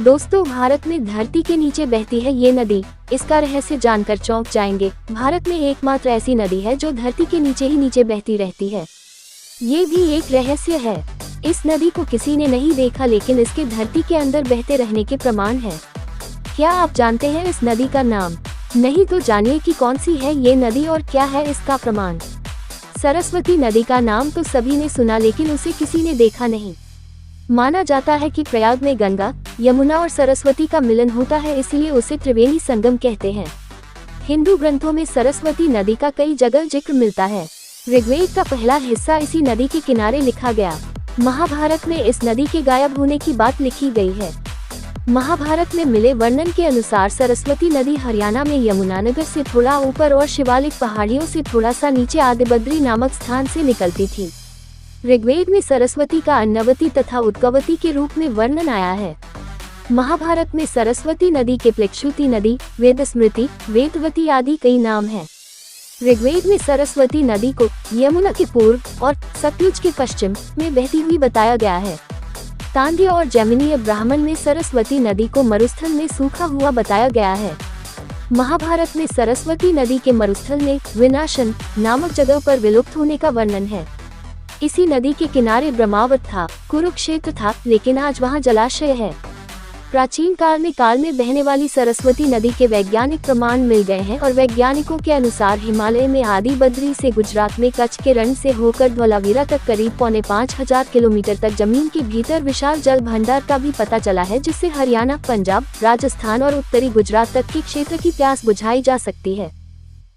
दोस्तों, भारत में धरती के नीचे बहती है ये नदी। इसका रहस्य जानकर चौंक जाएंगे। भारत में एकमात्र ऐसी नदी है जो धरती के नीचे ही नीचे बहती रहती है। ये भी एक रहस्य है। इस नदी को किसी ने नहीं देखा, लेकिन इसके धरती के अंदर बहते रहने के प्रमाण है। क्या आप जानते हैं इस नदी का नाम? नहीं तो जानिए कि कौन सी है ये नदी और क्या है इसका प्रमाण। सरस्वती नदी का नाम तो सभी ने सुना, लेकिन उसे किसी ने देखा नहीं। माना जाता है कि प्रयाग में गंगा, यमुना और सरस्वती का मिलन होता है, इसलिए उसे त्रिवेणी संगम कहते हैं। हिंदू ग्रंथों में सरस्वती नदी का कई जगह जिक्र मिलता है। ऋग्वेद का पहला हिस्सा इसी नदी के किनारे लिखा गया। महाभारत में इस नदी के गायब होने की बात लिखी गई है। महाभारत में मिले वर्णन के अनुसार सरस्वती नदी हरियाणा में यमुनानगर से थोड़ा ऊपर और शिवालिक पहाड़ियों से थोड़ा सा नीचे आदिबद्री नामक स्थान से निकलती थी। ऋग्वेद में सरस्वती का अन्नवती तथा उद्गवती के रूप में वर्णन आया है। महाभारत में सरस्वती नदी के प्लेक्षुति नदी, वेद स्मृति, वेदवती आदि कई नाम हैं। ऋग्वेद में सरस्वती नदी को यमुना के पूर्व और सतलुज के पश्चिम में बहती हुई बताया गया है। तांड्य और जैमिनीय ब्राह्मण में सरस्वती नदी को मरुस्थल में सूखा हुआ बताया गया है। महाभारत में सरस्वती नदी के मरुस्थल में विनाशन नामक जगह पर विलुप्त होने का वर्णन है। इसी नदी के किनारे ब्रह्मावत था, कुरुक्षेत्र था, लेकिन आज वहाँ जलाशय है। प्राचीन काल में बहने वाली सरस्वती नदी के वैज्ञानिक प्रमाण मिल गए हैं और वैज्ञानिकों के अनुसार हिमालय में आदिबद्री से गुजरात में कच्छ के रण से होकर धौलावीरा तक करीब 4,500 किलोमीटर तक जमीन के भीतर विशाल जल भंडार का भी पता चला है, जिससे हरियाणा, पंजाब, राजस्थान और उत्तरी गुजरात तक के क्षेत्र की प्यास बुझाई जा सकती है।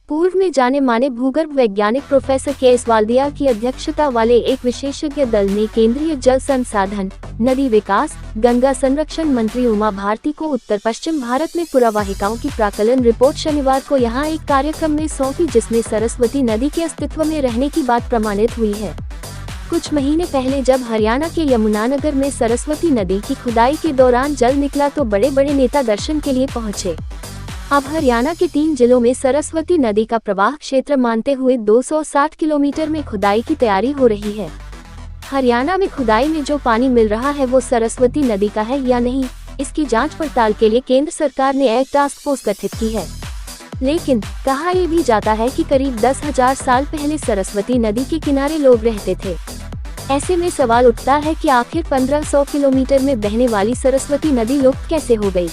पूर्व में जाने माने भूगर्भ वैज्ञानिक प्रोफेसर के.एस. वाल्दिया की अध्यक्षता वाले एक विशेषज्ञ दल ने केंद्रीय जल संसाधन, नदी विकास, गंगा संरक्षण मंत्री उमा भारती को उत्तर पश्चिम भारत में पुरावाहिकाओं की प्राकलन रिपोर्ट शनिवार को यहाँ एक कार्यक्रम में सौंपी, जिसमें सरस्वती नदी के अस्तित्व में रहने की बात प्रमाणित हुई है। कुछ महीने पहले जब हरियाणा के यमुनानगर में सरस्वती नदी की खुदाई के दौरान जल निकला तो बड़े बड़े नेता दर्शन के लिए पहुंचे। अब हरियाणा के 3 जिलों में सरस्वती नदी का प्रवाह क्षेत्र मानते हुए 260 किलोमीटर में खुदाई की तैयारी हो रही है। हरियाणा में खुदाई में जो पानी मिल रहा है वो सरस्वती नदी का है या नहीं, इसकी जांच पड़ताल के लिए केंद्र सरकार ने एक टास्क फोर्स गठित की है। लेकिन कहा यह भी जाता है कि करीब 10,000 साल पहले सरस्वती नदी के किनारे लोग रहते थे। ऐसे में सवाल उठता है कि आखिर 1500 किलोमीटर में बहने वाली सरस्वती नदी लुप्त कैसे हो गई।